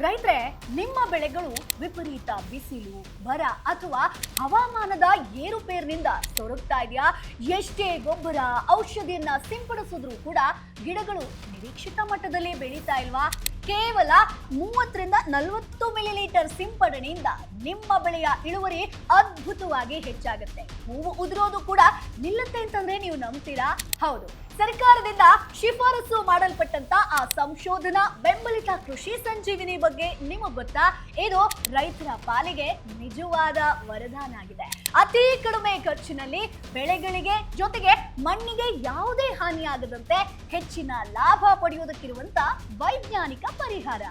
ರೈತರೆ, ನಿಮ್ಮ ಬೆಳೆಗಳು ವಿಪರೀತ ಬಿಸಿಲು, ಬರ ಅಥವಾ ಹವಾಮಾನದ ಏರುಪೇರಿನಿಂದ ತೊಡಗ್ತಾ ಇದೆಯಾ? ಎಷ್ಟೇ ಗೊಬ್ಬರ ಔಷಧಿಯನ್ನ ಸಿಂಪಡಿಸಿದ್ರೂ ಕೂಡ ಗಿಡಗಳು ನಿರೀಕ್ಷಿತ ಮಟ್ಟದಲ್ಲಿ ಬೆಳೀತಾ ಇಲ್ವಾ? ಕೇವಲ 30ರಿಂದ 40 ಮಿಲಿಲೀಟರ್ ಸಿಂಪಡಣೆಯಿಂದ ನಿಮ್ಮ ಬೆಳೆಯ ಇಳುವರಿ ಅದ್ಭುತವಾಗಿ ಹೆಚ್ಚಾಗುತ್ತೆ. ಹೂವು ಉದುರೋದು ಕೂಡ ನಿಲ್ಲುತ್ತೆ ಅಂತಂದ್ರೆ ನೀವು ನಂಬ್ತೀರಾ? ಹೌದು, ಸರ್ಕಾರದಿಂದ ಶಿಫಾರಸು ಮಾಡಲ್ಪಟ್ಟಂತ ಆ ಸಂಶೋಧನಾ ಬೆಂಬಲಿತ ಕೃಷಿ ಸಂಜೀವಿನಿ ಬಗ್ಗೆ ನಿಮಗೆ ಗೊತ್ತಾ? ಇದು ರೈತರ ಪಾಲಿಗೆ ನಿಜವಾದ ವರದಾನ ಆಗಿದೆ. ಅತಿ ಕಡಿಮೆ ಖರ್ಚಿನಲ್ಲಿ ಬೆಳೆಗಳಿಗೆ ಜೊತೆಗೆ ಮಣ್ಣಿಗೆ ಯಾವುದೇ ಹಾನಿಯಾಗದಂತೆ ಹೆಚ್ಚಿನ ಲಾಭ ಪಡೆಯುವುದಕ್ಕಿರುವಂತ ವೈಜ್ಞಾನಿಕ ಪರಿಹಾರ.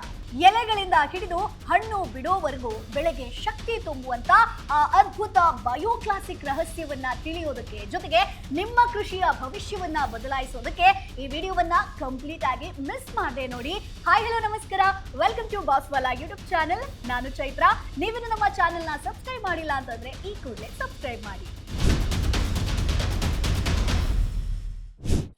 ಎಲೆಗಳಿಂದ ಹಿಡಿದು ಹಣ್ಣು ಬಿಡೋವರೆಗೂ ಬೆಳೆಗೆ ಶಕ್ತಿ ತುಂಬುವಂತ ಆ ಅದ್ಭುತ ಬಯೋಕ್ಲಾಸಿಕ್ ರಹಸ್ಯವನ್ನ ತಿಳಿಯೋದಕ್ಕೆ ಜೊತೆಗೆ ನಿಮ್ಮ ಕೃಷಿಯ ಭವಿಷ್ಯವನ್ನ ಬದಲಾಯಿಸೋದಕ್ಕೆ ಈ ವಿಡಿಯೋವನ್ನ ಕಂಪ್ಲೀಟ್ ಆಗಿ ಮಿಸ್ ಮಾಡದೆ ನೋಡಿ. ಹಾಯ್ ಹಲೋ ನಮಸ್ಕಾರ, ವೆಲ್ಕಮ್ ಟು ಬಾಸ್ವಾಲಾ ಯೂಟ್ಯೂಬ್ ಚಾನೆಲ್. ನಾನು ಚೈತ್ರ. ನೀವಿನ್ನು ನಮ್ಮ ಚಾನೆಲ್ ನ ಸಬ್ಸ್ಕ್ರೈಬ್ ಮಾಡಿಲ್ಲ ಅಂತಂದ್ರೆ ಈ ಕೂಡಲೇ ಸಬ್ಸ್ಕ್ರೈಬ್ ಮಾಡಿ.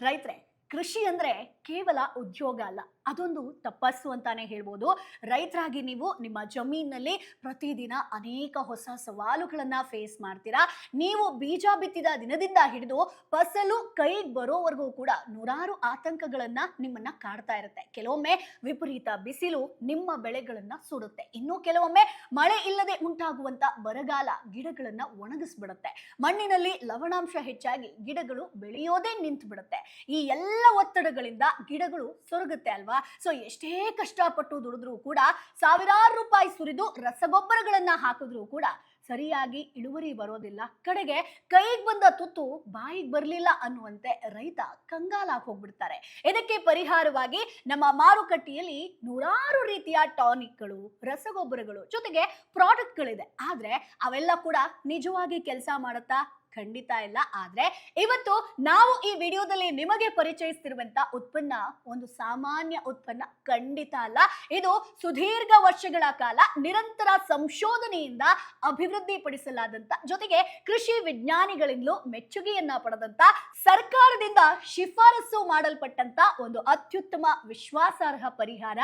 ರೈತರೆ, ಕೃಷಿ ಅಂದ್ರೆ ಕೇವಲ ಉದ್ಯೋಗ ಅಲ್ಲ, ಅದೊಂದು ತಪಸ್ಸು ಅಂತಾನೆ ಹೇಳ್ಬೋದು. ರೈತರಾಗಿ ನೀವು ನಿಮ್ಮ ಜಮೀನಲ್ಲಿ ಪ್ರತಿದಿನ ಅನೇಕ ಹೊಸ ಸವಾಲುಗಳನ್ನ ಫೇಸ್ ಮಾಡ್ತೀರಾ. ನೀವು ಬೀಜ ಬಿತ್ತಿದ ದಿನದಿಂದ ಹಿಡಿದು ಫಸಲು ಕೈಗೆ ಬರೋವರೆಗೂ ಕೂಡ ನೂರಾರು ಆತಂಕಗಳನ್ನ ನಿಮ್ಮನ್ನ ಕಾಡ್ತಾ ಇರುತ್ತೆ. ಕೆಲವೊಮ್ಮೆ ವಿಪರೀತ ಬಿಸಿಲು ನಿಮ್ಮ ಬೆಳೆಗಳನ್ನ ಸುಡುತ್ತೆ, ಇನ್ನು ಕೆಲವೊಮ್ಮೆ ಮಳೆ ಇಲ್ಲದೆ ಉಂಟಾಗುವಂತ ಬರಗಾಲ ಗಿಡಗಳನ್ನ ಒಣಗಿಸ್ಬಿಡುತ್ತೆ. ಮಣ್ಣಿನಲ್ಲಿ ಲವಣಾಂಶ ಹೆಚ್ಚಾಗಿ ಗಿಡಗಳು ಬೆಳೆಯೋದೇ ನಿಂತು ಬಿಡುತ್ತೆ. ಈ ಎಲ್ಲ ಒತ್ತಡಗಳಿಂದ ಗಿಡಗಳು ಸೊರಗುತ್ತೆ ಅಲ್ವಾ? ಸೊ ಎಷ್ಟೇ ಕಷ್ಟಪಟ್ಟು ದುಡಿದ್ರೂ ಕೂಡ, ಸಾವಿರಾರು ರೂಪಾಯಿ ಸುರಿದು ರಸಗೊಬ್ಬರಗಳನ್ನ ಹಾಕಿದ್ರೂ ಕೂಡ ಸರಿಯಾಗಿ ಇಳುವರಿ ಬರೋದಿಲ್ಲ. ಕಡೆಗೆ ಕೈಗೆ ಬಂದ ತುತ್ತು ಬಾಯಿಗೆ ಬರಲಿಲ್ಲ ಅನ್ನುವಂತೆ ರೈತ ಕಂಗಾಲಾಗಿ ಹೋಗ್ಬಿಡ್ತಾರೆ. ಇದಕ್ಕೆ ಪರಿಹಾರವಾಗಿ ನಮ್ಮ ಮಾರುಕಟ್ಟೆಯಲ್ಲಿ ನೂರಾರು ರೀತಿಯ ಟಾನಿಕ್ಗಳು, ರಸಗೊಬ್ಬರಗಳು ಜೊತೆಗೆ ಪ್ರಾಡಕ್ಟ್ಗಳಿದೆ. ಆದ್ರೆ ಅವೆಲ್ಲ ಕೂಡ ನಿಜವಾಗಿ ಕೆಲಸ ಮಾಡುತ್ತಾ? ಖಂಡಿತ ಇಲ್ಲ. ಆದ್ರೆ ಇವತ್ತು ನಾವು ಈ ವಿಡಿಯೋದಲ್ಲಿ ನಿಮಗೆ ಪರಿಚಯಿಸ್ತಿರುವಂತ ಉತ್ಪನ್ನ ಒಂದು ಸಾಮಾನ್ಯ ಉತ್ಪನ್ನ ಖಂಡಿತ ಅಲ್ಲ. ಇದು ಸುದೀರ್ಘ ವರ್ಷಗಳ ಕಾಲ ನಿರಂತರ ಸಂಶೋಧನೆಯಿಂದ ಅಭಿವೃದ್ಧಿ ಪಡಿಸಲಾದಂತ ಜೊತೆಗೆ ಕೃಷಿ ವಿಜ್ಞಾನಿಗಳಿಂದಲೂ ಮೆಚ್ಚುಗೆಯನ್ನ ಪಡೆದಂತ, ಸರ್ಕಾರದಿಂದ ಶಿಫಾರಸು ಮಾಡಲ್ಪಟ್ಟಂತ ಒಂದು ಅತ್ಯುತ್ತಮ ವಿಶ್ವಾಸಾರ್ಹ ಪರಿಹಾರ.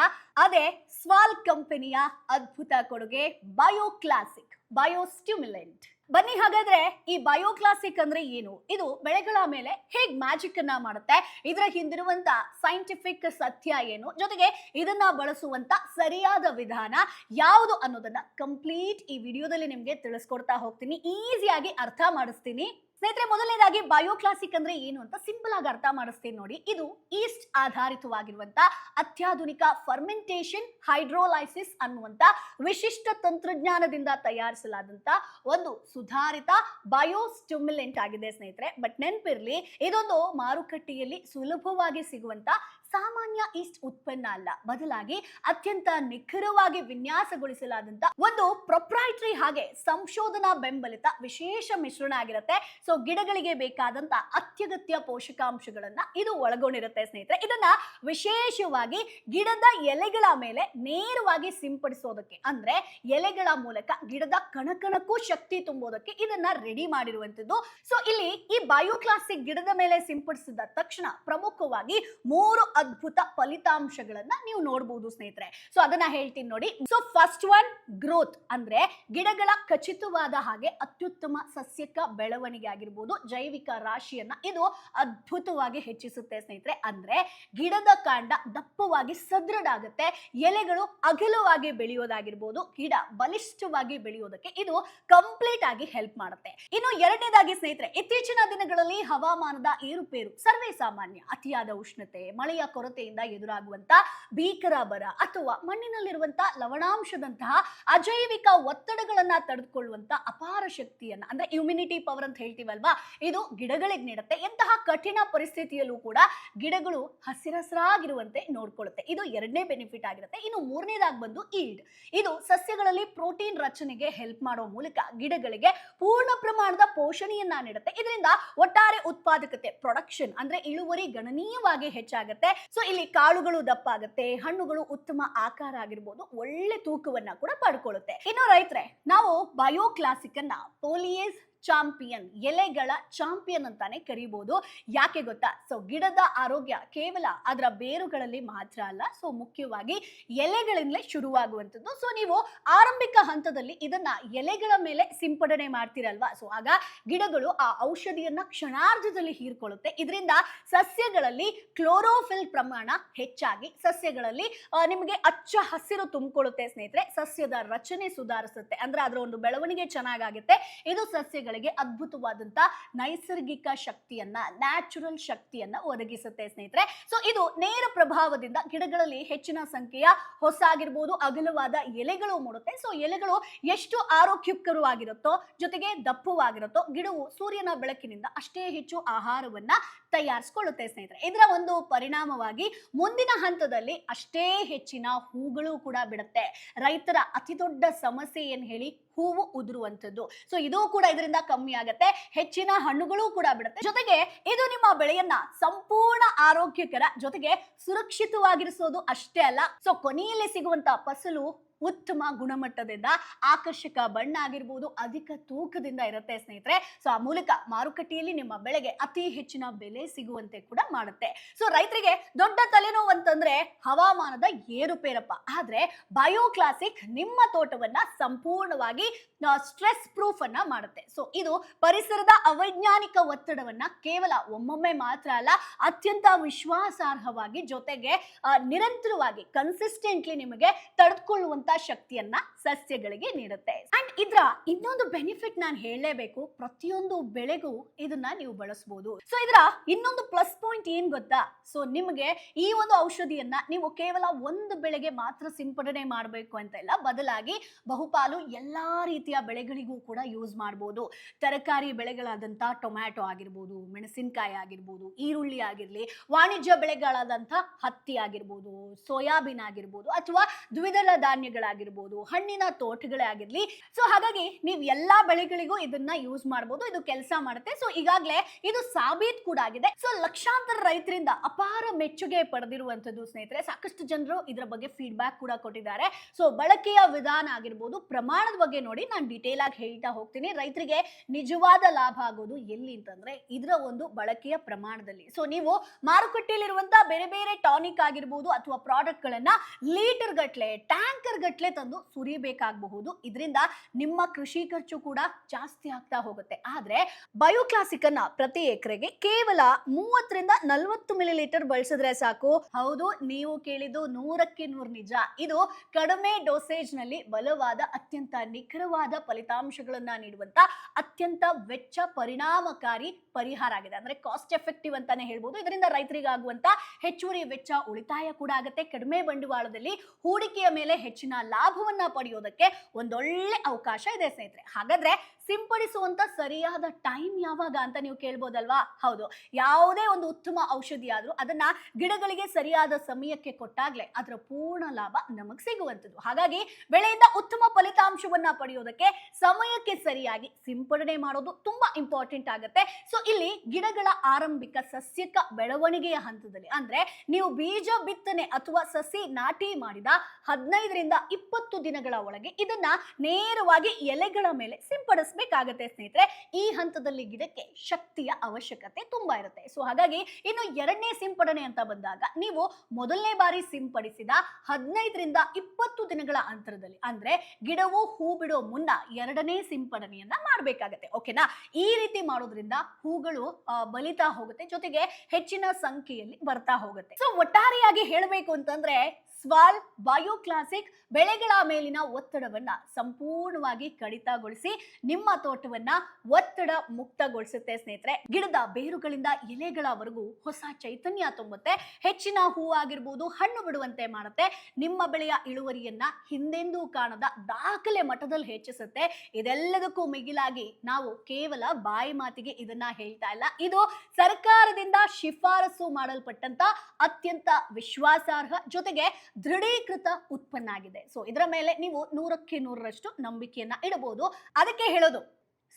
ಅದೇ ಸ್ವಾಲ್ ಕಂಪನಿಯ ಅದ್ಭುತ ಕೊಡುಗೆ ಬಯೋಕ್ಲಾಸಿಕ್ ಬಯೋಸ್ಟಿಮ್ಯುಲೆಂಟ್. ಬನ್ನಿ ಹಾಗಾದ್ರೆ ಈ ಬಯೋಕ್ಲಾಸಿಕ್ ಅಂದ್ರೆ ಏನು, ಇದು ಬೆಳೆಗಳ ಮೇಲೆ ಹೇಗ್ ಮ್ಯಾಜಿಕ್ ಅನ್ನ ಮಾಡುತ್ತೆ, ಇದರ ಹಿಂದಿರುವಂತ ಸೈಂಟಿಫಿಕ್ ಸತ್ಯ ಏನು, ಜೊತೆಗೆ ಇದನ್ನ ಬಳಸುವಂತ ಸರಿಯಾದ ವಿಧಾನ ಯಾವುದು ಅನ್ನೋದನ್ನ ಕಂಪ್ಲೀಟ್ ಈ ವಿಡಿಯೋದಲ್ಲಿ ನಿಮ್ಗೆ ತಿಳಿಸ್ಕೊಡ್ತಾ ಹೋಗ್ತೀನಿ, ಈಸಿಯಾಗಿ ಅರ್ಥ ಮಾಡಿಸ್ತೀನಿ. ಸ್ನೇಹಿತರೆ, ಮೊದಲನೇದಾಗಿ ಬಯೋಕ್ಲಾಸಿಕ್ ಅಂದ್ರೆ ಏನು ಅಂತ ಸಿಂಪಲ್ ಆಗಿ ಅರ್ಥ ಮಾಡಿಸ್ತೀನಿ ನೋಡಿ. ಇದು ಈಸ್ಟ್ ಆಧಾರಿತವಾಗಿರುವಂತ ಅತ್ಯಾಧುನಿಕ ಫರ್ಮೆಂಟೇಷನ್ ಹೈಡ್ರೋಲೈಸಿಸ್ ಅನ್ನುವಂತ ವಿಶಿಷ್ಟ ತಂತ್ರಜ್ಞಾನದಿಂದ ತಯಾರಿಸಲಾದಂತ ಒಂದು ಸುಧಾರಿತ ಬಯೋಸ್ಟಿಮ್ಯುಲೆಂಟ್ ಆಗಿದೆ ಸ್ನೇಹಿತರೆ. ಬಟ್ ನೆನಪಿರ್ಲಿ, ಇದೊಂದು ಮಾರುಕಟ್ಟೆಯಲ್ಲಿ ಸುಲಭವಾಗಿ ಸಿಗುವಂತ ಸಾಮಾನ್ಯ ಈಸ್ಟ್ ಉತ್ಪನ್ನ ಅಲ್ಲ, ಬದಲಾಗಿ ಅತ್ಯಂತ ನಿಖರವಾಗಿ ವಿನ್ಯಾಸಗೊಳಿಸಲಾದಂತ ಒಂದು ಪ್ರೊಪ್ರೈಟರಿ ಹಾಗೆ ಸಂಶೋಧನಾ ಬೆಂಬಲಿತ ವಿಶೇಷ ಮಿಶ್ರಣ ಆಗಿರುತ್ತೆ. ಸೊ ಗಿಡಗಳಿಗೆ ಬೇಕಾದಂತ ಅತ್ಯಗತ್ಯ ಪೋಷಕಾಂಶಗಳನ್ನ ಇದು ಒಳಗೊಂಡಿರುತ್ತೆ ಸ್ನೇಹಿತರೆ. ಇದನ್ನ ವಿಶೇಷವಾಗಿ ಗಿಡದ ಎಲೆಗಳ ಮೇಲೆ ನೇರವಾಗಿ ಸಿಂಪಡಿಸೋದಕ್ಕೆ, ಅಂದ್ರೆ ಎಲೆಗಳ ಮೂಲಕ ಗಿಡದ ಕಣಕಣಕ್ಕೂ ಶಕ್ತಿ ತುಂಬೋದಕ್ಕೆ ಇದನ್ನ ರೆಡಿ ಮಾಡಿರುವಂತದ್ದು. ಸೊ ಇಲ್ಲಿ ಈ ಬಯೋಕ್ಲಾಸಿಕ್ ಗಿಡದ ಮೇಲೆ ಸಿಂಪಡಿಸಿದ ತಕ್ಷಣ ಪ್ರಮುಖವಾಗಿ 3 ಅದ್ಭುತ ಫಲಿತಾಂಶಗಳನ್ನ ನೀವು ನೋಡಬಹುದು ಸ್ನೇಹಿತರೆ. ಸೊ ಅದನ್ನ ಹೇಳ್ತೀನಿ ನೋಡಿ. ಸೊ ಫಸ್ಟ್ ಒನ್, ಗ್ರೋತ್, ಅಂದ್ರೆ ಗಿಡಗಳ ಖಚಿತವಾದ ಹಾಗೆ ಅತ್ಯುತ್ತಮ ಸಸ್ಯಕ ಬೆಳವಣಿಗೆ ಆಗಿರ್ಬೋದು, ಜೈವಿಕ ರಾಶಿಯನ್ನ ಇದು ಅದ್ಭುತವಾಗಿ ಹೆಚ್ಚಿಸುತ್ತೆ ಸ್ನೇಹಿತರೆ. ಅಂದ್ರೆ ಗಿಡದ ಕಾಂಡ ದಪ್ಪವಾಗಿ ಸದೃಢ ಆಗುತ್ತೆ, ಎಲೆಗಳು ಅಗಲವಾಗಿ ಬೆಳೆಯೋದಾಗಿರ್ಬೋದು, ಗಿಡ ಬಲಿಷ್ಠವಾಗಿ ಬೆಳೆಯೋದಕ್ಕೆ ಇದು ಕಂಪ್ಲೀಟ್ ಆಗಿ ಹೆಲ್ಪ್ ಮಾಡುತ್ತೆ. ಇನ್ನು ಎರಡನೇದಾಗಿ ಸ್ನೇಹಿತರೆ, ಇತ್ತೀಚಿನ ದಿನಗಳಲ್ಲಿ ಹವಾಮಾನದ ಏರುಪೇರು ಸರ್ವೇ ಸಾಮಾನ್ಯ. ಅತಿಯಾದ ಉಷ್ಣತೆ, ಮಳೆಯ ಕೊರತೆಯಿಂದ ಎದುರಾಗುವಂತ ಭೀಕರ ಬರ ಅಥವಾ ಮಣ್ಣಿನಲ್ಲಿರುವಂತ ಲವಣಾಂಶದಂತಹ ಅಜೈವಿಕ ಒತ್ತಡಗಳನ್ನ ತಡೆದುಕೊಳ್ಳುವಂತ ಅಪಾರ ಶಕ್ತಿಯನ್ನ, ಅಂದ್ರೆ ಇಮ್ಯುನಿಟಿ ಪವರ್ ಅಂತ ಹೇಳ್ತೀವಲ್ವಾ, ಇದು ಗಿಡಗಳಿಗೆ ನೀಡುತ್ತೆ. ಎಂತಹ ಕಠಿಣ ಪರಿಸ್ಥಿತಿಯಲ್ಲೂ ಕೂಡ ಗಿಡಗಳು ಹಸಿರಸರಾಗಿರುವಂತೆ ನೋಡ್ಕೊಳ್ಳುತ್ತೆ. ಇದು ಎರಡನೇ ಬೆನಿಫಿಟ್ ಆಗಿರುತ್ತೆ. ಇನ್ನು ಮೂರನೇದಾಗಿ ಬಂದು ಈಲ್ಡ್. ಇದು ಸಸ್ಯಗಳಲ್ಲಿ ಪ್ರೋಟೀನ್ ರಚನೆಗೆ ಹೆಲ್ಪ್ ಮಾಡೋ ಮೂಲಕ ಗಿಡಗಳಿಗೆ ಪೂರ್ಣ ಪ್ರಮಾಣದ ಪೋಷಣೆಯನ್ನ ನೀಡುತ್ತೆ. ಇದರಿಂದ ಒಟ್ಟಾರೆ ಉತ್ಪಾದಕತೆ, ಪ್ರೊಡಕ್ಷನ್ ಅಂದ್ರೆ ಇಳುವರಿ ಗಣನೀಯವಾಗಿ ಹೆಚ್ಚಾಗುತ್ತೆ. ಸೊ ಇಲ್ಲಿ ಕಾಳುಗಳು ದಪ್ಪ ಆಗುತ್ತೆ, ಹಣ್ಣುಗಳು ಉತ್ತಮ ಆಕಾರ ಆಗಿರ್ಬೋದು, ಒಳ್ಳೆ ತೂಕವನ್ನ ಕೂಡ ಪಡ್ಕೊಳ್ಳುತ್ತೆ. ಇನ್ನು ರೈತರೆ, ನಾವು ಬಯೋಕ್ಲಾಸಿಕ್ ಅನ್ನ ಪೋಲಿಯೇಸ್ ಚಾಂಪಿಯನ್, ಎಲೆಗಳ ಚಾಂಪಿಯನ್ ಅಂತಾನೆ ಕರಿಬಹುದು. ಯಾಕೆ ಗೊತ್ತಾ? ಸೊ ಗಿಡದ ಆರೋಗ್ಯ ಕೇವಲ ಅದರ ಬೇರುಗಳಲ್ಲಿ ಮಾತ್ರ ಅಲ್ಲ, ಸೊ ಮುಖ್ಯವಾಗಿ ಎಲೆಗಳಿಂದಲೇ ಶುರುವಾಗುವಂಥದ್ದು. ಸೊ ನೀವು ಆರಂಭಿಕ ಹಂತದಲ್ಲಿ ಇದನ್ನ ಎಲೆಗಳ ಮೇಲೆ ಸಿಂಪಡಣೆ ಮಾಡ್ತಿರಲ್ವಾ, ಸೊ ಆಗ ಗಿಡಗಳು ಆ ಔಷಧಿಯನ್ನ ಕ್ಷಣಾರ್ಧದಲ್ಲಿ ಹೀರ್ಕೊಳ್ಳುತ್ತೆ. ಇದರಿಂದ ಸಸ್ಯಗಳಲ್ಲಿ ಕ್ಲೋರೋಫಿಲ್ ಪ್ರಮಾಣ ಹೆಚ್ಚಾಗಿ ಸಸ್ಯಗಳಲ್ಲಿ ನಿಮಗೆ ಅಚ್ಚ ಹಸಿರು ತುಂಬಿಕೊಳ್ಳುತ್ತೆ ಸ್ನೇಹಿತರೆ. ಸಸ್ಯದ ರಚನೆ ಸುಧಾರಿಸುತ್ತೆ, ಅಂದ್ರೆ ಅದರ ಒಂದು ಬೆಳವಣಿಗೆ ಚೆನ್ನಾಗಾಗುತ್ತೆ. ಇದು ಸಸ್ಯಗಳಿಗೆ ಅದ್ಭುತವಾದಂತ ನೈಸರ್ಗಿಕ ಶಕ್ತಿಯನ್ನ, ನ್ಯಾಚುರಲ್ ಶಕ್ತಿಯನ್ನ ಒದಗಿಸುತ್ತೆ ಸ್ನೇಹಿತರೆ. ಸೊ ಇದು ನೇರ ಪ್ರಭಾವದಿಂದ ಗಿಡಗಳಲ್ಲಿ ಹೆಚ್ಚಿನ ಸಂಖ್ಯೆಯ ಹೊಸಾಗಿರ್ಬೋದು ಅಗಲವಾದ ಎಲೆಗಳು ಮೂಡುತ್ತೆ. ಸೊ ಎಲೆಗಳು ಎಷ್ಟು ಆರೋಗ್ಯಕರವಾಗಿರುತ್ತೋ ಜೊತೆಗೆ ದಪ್ಪವಾಗಿರುತ್ತೋ ಗಿಡವು ಸೂರ್ಯನ ಬೆಳಕಿನಿಂದ ಅಷ್ಟೇ ಹೆಚ್ಚು ಆಹಾರವನ್ನ ತಯಾರಿಸಿಕೊಳ್ಳುತ್ತೆ ಸ್ನೇಹಿತರೆ. ಇದರ ಒಂದು ಪರಿಣಾಮವಾಗಿ ಮುಂದಿನ ಹಂತದಲ್ಲಿ ಅಷ್ಟೇ ಹೆಚ್ಚಿನ ಹೂಗಳು ಕೂಡ ಬಿಡುತ್ತೆ. ರೈತರ ಅತಿ ದೊಡ್ಡ ಸಮಸ್ಯೆ ಏನ್ ಹೇಳಿ? ಹೂವು ಉದುರುವಂಥದ್ದು. ಸೊ ಇದು ಕೂಡ ಇದರಿಂದ ಕಮ್ಮಿ ಆಗುತ್ತೆ, ಹೆಚ್ಚಿನ ಹಣ್ಣುಗಳು ಕೂಡ ಬಿಡುತ್ತೆ. ಜೊತೆಗೆ ಇದು ನಿಮ್ಮ ಬೆಳೆಯನ್ನ ಸಂಪೂರ್ಣ ಆರೋಗ್ಯಕರ ಜೊತೆಗೆ ಸುರಕ್ಷಿತವಾಗಿರಿಸೋದು ಅಷ್ಟೇ ಅಲ್ಲ, ಸೊ ಕೊನೆಯಲ್ಲಿ ಸಿಗುವಂತ ಫಸಲು ಉತ್ತಮ ಗುಣಮಟ್ಟದಿಂದ, ಆಕರ್ಷಕ ಬಣ್ಣ ಆಗಿರ್ಬೋದು, ಅಧಿಕ ತೂಕದಿಂದ ಇರುತ್ತೆ ಸ್ನೇಹಿತರೆ. ಸೊ ಆ ಮೂಲಕ ಮಾರುಕಟ್ಟೆಯಲ್ಲಿ ನಿಮ್ಮ ಬೆಳೆಗೆ ಅತಿ ಹೆಚ್ಚಿನ ಬೆಲೆ ಸಿಗುವಂತೆ ಕೂಡ ಮಾಡುತ್ತೆ. ಸೊ ರೈತರಿಗೆ ದೊಡ್ಡ ತಲೆನೋವು ಅಂತಂದ್ರೆ ಹವಾಮಾನದ ಏರುಪೇರಪ್ಪ. ಆದ್ರೆ ಬಯೋಕ್ಲಾಸಿಕ್ ನಿಮ್ಮ ತೋಟವನ್ನ ಸಂಪೂರ್ಣವಾಗಿ ಸ್ಟ್ರೆಸ್ ಪ್ರೂಫ್ ಅನ್ನ ಮಾಡುತ್ತೆ. ಸೊ ಇದು ಪರಿಸರದ ಅವೈಜ್ಞಾನಿಕ ಒತ್ತಡವನ್ನ ಕೇವಲ ಒಮ್ಮೊಮ್ಮೆ ಮಾತ್ರ ಅಲ್ಲ, ಅತ್ಯಂತ ವಿಶ್ವಾಸಾರ್ಹವಾಗಿ ಜೊತೆಗೆ ನಿರಂತರವಾಗಿ ಕನ್ಸಿಸ್ಟೆಂಟ್ಲಿ ನಿಮಗೆ ತಡೆದುಕೊಳ್ಳುವಂತ ಶಕ್ತಿಯನ್ನ ಸಸ್ಯಗಳಿಗೆ ನೀಡುತ್ತೆ. ಅಂಡ್ ಇದ್ರ ಇನ್ನೊಂದು ಬೆನಿಫಿಟ್ ನಾನು ಹೇಳಲೇಬೇಕು, ಪ್ರತಿಯೊಂದು ಬೆಳೆಗೂ ಇದನ್ನ ನೀವು ಬಳಸಬಹುದು. ಸೊ ಇದರ ಇನ್ನೊಂದು ಪ್ಲಸ್ ಪಾಯಿಂಟ್ ಏನ್ ಗೊತ್ತಾ? ಸೊ ನಿಮಗೆ ಈ ಒಂದು ಔಷಧಿಯನ್ನ ನೀವು ಕೇವಲ ಒಂದು ಬೆಳೆಗೆ ಮಾತ್ರ ಸಿಂಪಡಣೆ ಮಾಡಬೇಕು ಅಂತ ಇಲ್ಲ, ಬದಲಾಗಿ ಬಹುಪಾಲು ಎಲ್ಲಾ ರೀತಿಯ ಬೆಳೆಗಳಿಗೂ ಕೂಡ ಯೂಸ್ ಮಾಡಬಹುದು. ತರಕಾರಿ ಬೆಳೆಗಳಾದಂತ ಟೊಮ್ಯಾಟೊ ಆಗಿರ್ಬೋದು, ಮೆಣಸಿನಕಾಯಿ ಆಗಿರ್ಬೋದು, ಈರುಳ್ಳಿ ಆಗಿರ್ಲಿ, ವಾಣಿಜ್ಯ ಬೆಳೆಗಳಾದಂತ ಹತ್ತಿ ಆಗಿರ್ಬೋದು, ಸೋಯಾಬೀನ್ ಆಗಿರ್ಬೋದು, ಅಥವಾ ದ್ವಿದಳ ಧಾನ್ಯಗಳಾಗಿರ್ಬೋದು, ಹಣ್ಣಿನ ತೋಟಗಳೇ ಆಗಿರ್ಲಿ. ಸೊ ಹಾಗಾಗಿ ನೀವು ಎಲ್ಲಾ ಬೆಳೆಗಳಿಗೂ ಇದನ್ನ ಯೂಸ್ ಮಾಡಬಹುದು, ಇದು ಕೆಲಸ ಮಾಡುತ್ತೆ. ಸೊ ಈಗಾಗಲೇ ಇದು ಸಾಬೀತು ಕೂಡ ಆಗಿದೆ. ಸೊ ಲಕ್ಷಾಂತರ ರೈತರಿಂದ ಅಪಾರ ಮೆಚ್ಚುಗೆ ಪಡೆದಿರುವಂತದ್ದು ಸ್ನೇಹಿತರೆ. ಸಾಕಷ್ಟು ಜನರು ಇದರ ಬಗ್ಗೆ ಫೀಡ್ಬ್ಯಾಕ್ ಕೂಡ ಕೊಟ್ಟಿದ್ದಾರೆ. ಸೊ ಬಳಕೆಯ ವಿಧಾನ ಆಗಿರ್ಬೋದು, ಪ್ರಮಾಣದ ಬಗ್ಗೆ ನೋಡಿ ನಾನು ಡಿಟೇಲ್ ಆಗಿ ಹೇಳ್ತಾ ಹೋಗ್ತೀನಿ. ರೈತರಿಗೆ ನಿಜವಾದ ಲಾಭ ಆಗೋದು ಎಲ್ಲಿ ಅಂತಂದ್ರೆ ಇದರ ಒಂದು ಬಳಕೆಯ ಪ್ರಮಾಣದಲ್ಲಿ. ಸೊ ನೀವು ಮಾರುಕಟ್ಟೆಯಲ್ಲಿರುವಂತಹ ಬೇರೆ ಬೇರೆ ಟಾನಿಕ್ ಆಗಿರ್ಬೋದು ಅಥವಾ ಪ್ರಾಡಕ್ಟ್ ಗಳನ್ನ ಲೀಟರ್ ಗಟ್ಲೆ, ಟ್ಯಾಂಕರ್ ಗಟ್ಲೆ ತಂದು ಸುರಿಬೇಕಾಗಬಹುದು. ಇದರಿಂದ ನಿಮ್ಮ ಕೃಷಿ ಖರ್ಚು ಕೂಡ ಜಾಸ್ತಿ ಆಗ್ತಾ ಹೋಗುತ್ತೆ. ಆದ್ರೆ ಬಯೋಕ್ಲಾಸಿಕ್ ಅನ್ನ ಪ್ರತಿ ಎಕರೆಗೆ ಕೇವಲ 30-40 ಮಿಲಿಲೀಟರ್ ಬಳಸಿದ್ರೆ ಸಾಕು. ಹೌದು, ನೀವು ಕೇಳಿದ್ದು 100ಕ್ಕೆ 100 ನಿಜ. ಇದು ಕಡಿಮೆ ಡೋಸೇಜ್ ನಲ್ಲಿ ಬಲವಾದ, ಅತ್ಯಂತ ನಿಖರವಾದ ಫಲಿತಾಂಶಗಳನ್ನ ನೀಡುವಂತ ಅತ್ಯಂತ ವೆಚ್ಚ ಪರಿಣಾಮಕಾರಿ ಪರಿಹಾರ ಆಗಿದೆ. ಅಂದ್ರೆ ಕಾಸ್ಟ್ ಎಫೆಕ್ಟಿವ್ ಅಂತಾನೆ ಹೇಳ್ಬೋದು. ಇದರಿಂದ ರೈತರಿಗಾಗುವಂತ ಹೆಚ್ಚುವರಿ ವೆಚ್ಚ ಉಳಿತಾಯ ಕೂಡ ಆಗುತ್ತೆ. ಕಡಿಮೆ ಬಂಡವಾಳದಲ್ಲಿ ಹೂಡಿಕೆಯ ಮೇಲೆ ಹೆಚ್ಚಿನ ಲಾಭವನ್ನ ಪಡೆಯೋದಕ್ಕೆ ಒಂದೊಳ್ಳೆ ಅವಕಾಶ ಇದೆ ಸ್ನೇಹಿತರೆ. ಹಾಗಾದ್ರೆ ಸಿಂಪಡಿಸುವಂತ ಸರಿಯಾದ ಟೈಮ್ ಯಾವಾಗ ಅಂತ ನೀವು ಕೇಳ್ಬೋದಲ್ವಾ? ಹೌದು, ಯಾವುದೇ ಒಂದು ಉತ್ತಮ ಔಷಧಿ ಆದ್ರೂ ಅದನ್ನ ಗಿಡಗಳಿಗೆ ಸರಿಯಾದ ಸಮಯಕ್ಕೆ ಕೊಟ್ಟಾಗ್ಲೇ ಅದರ ಪೂರ್ಣ ಲಾಭ ನಮಗ್ ಸಿಗುವಂತದ್ದು. ಹಾಗಾಗಿ ಬೆಳೆಯಿಂದ ಉತ್ತಮ ಫಲಿತಾಂಶವನ್ನ ಪಡೆಯೋದಕ್ಕೆ ಸಮಯಕ್ಕೆ ಸರಿಯಾಗಿ ಸಿಂಪಡಣೆ ಮಾಡೋದು ತುಂಬಾ ಇಂಪಾರ್ಟೆಂಟ್ ಆಗುತ್ತೆ. ಸೊ ಇಲ್ಲಿ ಗಿಡಗಳ ಆರಂಭಿಕ ಸಸ್ಯಕ ಬೆಳವಣಿಗೆಯ ಹಂತದಲ್ಲಿ, ಅಂದ್ರೆ ನೀವು ಬೀಜ ಬಿತ್ತನೆ ಅಥವಾ ಸಸಿ ನಾಟಿ ಮಾಡಿದ 15-20 ದಿನಗಳ ಒಳಗೆ ಇದನ್ನ ನೇರವಾಗಿ ಎಲೆಗಳ ಮೇಲೆ ಸಿಂಪಡಿಸಬೇಕಾಗತ್ತೆ ಸ್ನೇಹಿತರೆ. ಈ ಹಂತದಲ್ಲಿ ಗಿಡಕ್ಕೆ ಶಕ್ತಿಯ ಅವಶ್ಯಕತೆ ತುಂಬಾ ಇರುತ್ತೆ. ಸೊ ಹಾಗಾಗಿ ಇನ್ನು ಎರಡನೇ ಸಿಂಪಡಣೆ ಅಂತ ಬಂದಾಗ ನೀವು ಮೊದಲನೇ ಬಾರಿ ಸಿಂಪಡಿಸಿದ 15-20 ದಿನಗಳ ಅಂತರದಲ್ಲಿ, ಅಂದ್ರೆ ಗಿಡವು ಹೂ ಬಿಡೋ ಮುನ್ನ ಎರಡನೇ ಸಿಂಪಡಣೆಯನ್ನ ಮಾಡಬೇಕಾಗತ್ತೆ. ಓಕೆನಾ? ಈ ರೀತಿ ಮಾಡೋದ್ರಿಂದ ಹೂಗಳು ಬಲಿತಾ ಹೋಗುತ್ತೆ, ಜೊತೆಗೆ ಹೆಚ್ಚಿನ ಸಂಖ್ಯೆಯಲ್ಲಿ ಬರ್ತಾ ಹೋಗುತ್ತೆ. ಸೊ ಒಟ್ಟಾರೆಯಾಗಿ ಹೇಳಬೇಕು ಅಂತಂದ್ರೆ ಸ್ವಾಲ್ ಬಯೋಕ್ಲಾಸಿಕ್ ಬೆಳೆಗಳ ಮೇಲಿನ ಒತ್ತಡವನ್ನ ಸಂಪೂರ್ಣವಾಗಿ ಕಡಿತಗೊಳಿಸಿ ನಿಮ್ಮ ತೋಟವನ್ನ ಒತ್ತಡ ಮುಕ್ತಗೊಳಿಸುತ್ತೆ ಸ್ನೇಹಿತರೆ. ಗಿಡದ ಬೇರುಗಳಿಂದ ಎಲೆಗಳವರೆಗೂ ಹೊಸ ಚೈತನ್ಯ ತುಂಬುತ್ತೆ, ಹೆಚ್ಚಿನ ಹೂ ಆಗಿರ್ಬೋದು, ಹಣ್ಣು ಬಿಡುವಂತೆ ಮಾಡುತ್ತೆ, ನಿಮ್ಮ ಬೆಳೆಯ ಇಳುವರಿಯನ್ನ ಹಿಂದೆಂದೂ ಕಾಣದ ದಾಖಲೆ ಮಟ್ಟದಲ್ಲಿ ಹೆಚ್ಚಿಸುತ್ತೆ. ಇದೆಲ್ಲದಕ್ಕೂ ಮಿಗಿಲಾಗಿ ನಾವು ಕೇವಲ ಬಾಯಿ ಮಾತಿಗೆ ಇದನ್ನ ಹೇಳ್ತಾ ಇಲ್ಲ, ಇದು ಸರ್ಕಾರದಿಂದ ಶಿಫಾರಸು ಮಾಡಲ್ಪಟ್ಟಂತ ಅತ್ಯಂತ ವಿಶ್ವಾಸಾರ್ಹ ಜೊತೆಗೆ ದೃಢೀಕೃತ ಉತ್ಪನ್ನ ಆಗಿದೆ. ಸೊ ಇದರ ಮೇಲೆ ನೀವು 100ಕ್ಕೆ 100ರಷ್ಟು ನಂಬಿಕೆಯನ್ನ ಇಡಬಹುದು. ಅದಕ್ಕೆ ಹೇಳೋದು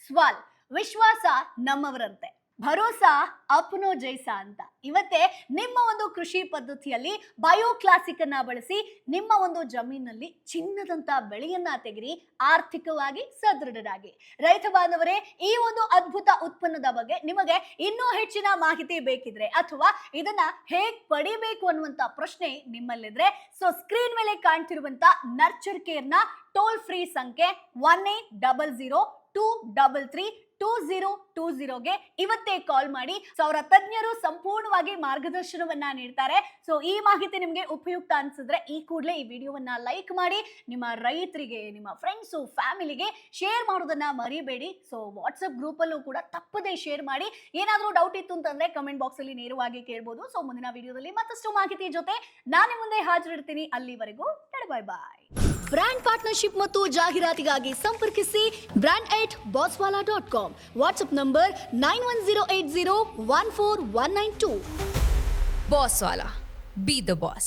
ಸ್ವಾಲ್, ವಿಶ್ವಾಸ ನಮ್ಮವರಂತೆ. ಭರೋಸಾ ಅಪ್ನೋ ಜೈಸಾ ಅಂತ. ಇವತ್ತೇ ನಿಮ್ಮ ಒಂದು ಕೃಷಿ ಪದ್ಧತಿಯಲ್ಲಿ ಬಯೋ ಕ್ಲಾಸಿಕ್ ಅನ್ನ ಬಳಸಿ ನಿಮ್ಮ ಒಂದು ಜಮೀನಲ್ಲಿ ಚಿನ್ನದಂತ ಬೆಳೆಯನ್ನ ತೆಗಿರಿ, ಆರ್ಥಿಕವಾಗಿ ಸದೃಢರಾಗಿ. ರೈತ ಬಾಂಧವರೇ, ಈ ಒಂದು ಅದ್ಭುತ ಉತ್ಪನ್ನದ ಬಗ್ಗೆ ನಿಮಗೆ ಇನ್ನೂ ಹೆಚ್ಚಿನ ಮಾಹಿತಿ ಬೇಕಿದ್ರೆ ಅಥವಾ ಇದನ್ನ ಹೇಗ್ ಪಡಿಬೇಕು ಅನ್ನುವಂತ ಪ್ರಶ್ನೆ ನಿಮ್ಮಲ್ಲಿದ್ರೆ, ಸೊ ಸ್ಕ್ರೀನ್ ಮೇಲೆ ಕಾಣ್ತಿರುವಂತ ನರ್ಚರ್ ಕೇರ್ ನ ಟೋಲ್ ಫ್ರೀ ಸಂಖ್ಯೆ 180023322020ಗೆ ಇವತ್ತೇ ಕಾಲ್ ಮಾಡಿ. ಸೊ ಅವರ ತಜ್ಞರು ಸಂಪೂರ್ಣವಾಗಿ ಮಾರ್ಗದರ್ಶನವನ್ನ ನೀಡ್ತಾರೆ. ಸೊ ಈ ಮಾಹಿತಿ ನಿಮಗೆ ಉಪಯುಕ್ತ ಅನ್ಸಿದ್ರೆ ಈ ಕೂಡಲೇ ಈ ವಿಡಿಯೋವನ್ನ ಲೈಕ್ ಮಾಡಿ, ನಿಮ್ಮ ರೈತರಿಗೆ, ನಿಮ್ಮ ಫ್ರೆಂಡ್ಸು, ಫ್ಯಾಮಿಲಿಗೆ ಶೇರ್ ಮಾಡೋದನ್ನ ಮರಿಬೇಡಿ. ಸೊ ವಾಟ್ಸ್ಆಪ್ ಗ್ರೂಪ್ ಅಲ್ಲೂ ಕೂಡ ತಪ್ಪದೇ ಶೇರ್ ಮಾಡಿ. ಏನಾದ್ರೂ ಡೌಟ್ ಇತ್ತು ಅಂತಂದ್ರೆ ಕಮೆಂಟ್ ಬಾಕ್ಸ್ ಅಲ್ಲಿ ನೇರವಾಗಿ ಕೇಳಬಹುದು. ಸೊ ಮುಂದಿನ ವಿಡಿಯೋದಲ್ಲಿ ಮತ್ತಷ್ಟು ಮಾಹಿತಿ ಜೊತೆ ನಾನು ಮುಂದೆ ಹಾಜರಿರ್ತೀನಿ. ಅಲ್ಲಿವರೆಗೂ ಬಾಯ್ ಬಾಯ್. ಬ್ರಾಂಡ್ ಪಾರ್ಟ್ನರ್ಶಿಪ್ ಮತ್ತು ಜಾಹೀರಾತಿಗಾಗಿ ಸಂಪರ್ಕಿಸಿ brand@bosswala.com. WhatsApp number 9108014192. Bosswala. Be the boss.